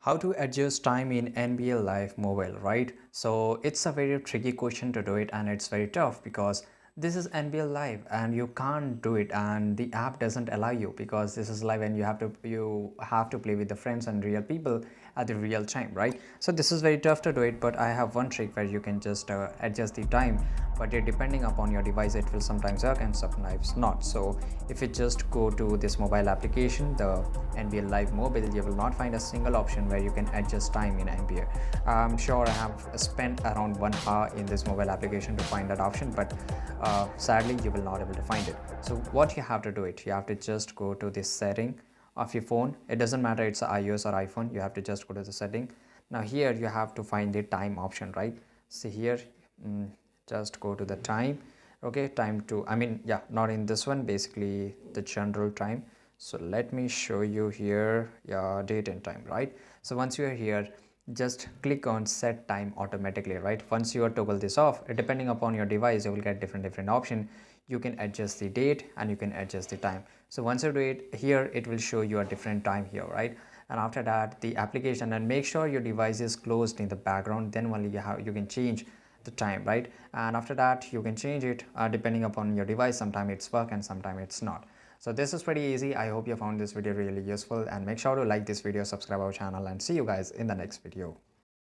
How to adjust time in NBA Live mobile, right? So it's a very tricky question to do it, and it's very tough because this is NBA Live and you can't do it, and the app doesn't allow you because this is live and you have to play with the friends and real people at the real time, right? So this is very tough to do it, but I have one trick where you can just adjust the time, but depending upon your device it will sometimes work and sometimes not. So if you just go to this mobile application, the NBA Live mobile, you will not find a single option where you can adjust time in NBA. I'm sure I have spent around 1 hour in this mobile application to find that option, but sadly you will not able to find it. So what you have to do it, you have to just go to this setting of your phone. It doesn't matter it's iOS or iPhone, you have to just go to the setting. Now here you have to find the time option, right? See here, mm, just go to the time. Okay, time to, I mean, yeah, not in this one, basically the general time. So let me show you here, yeah, date and time, right? So once you are here, just click on set time automatically, right? Once you are toggle this off, depending upon your device you will get different option. You can adjust the date and you can adjust the time. So once you do it here, it will show you a different time here, right? And after that, the application, and make sure your device is closed in the background, then only you can change the time, right? And after that you can change it depending upon your device. Sometimes it's work and sometimes it's not. So this is pretty easy. I hope you found this video really useful, and make sure to like this video, subscribe our channel, and see you guys in the next video.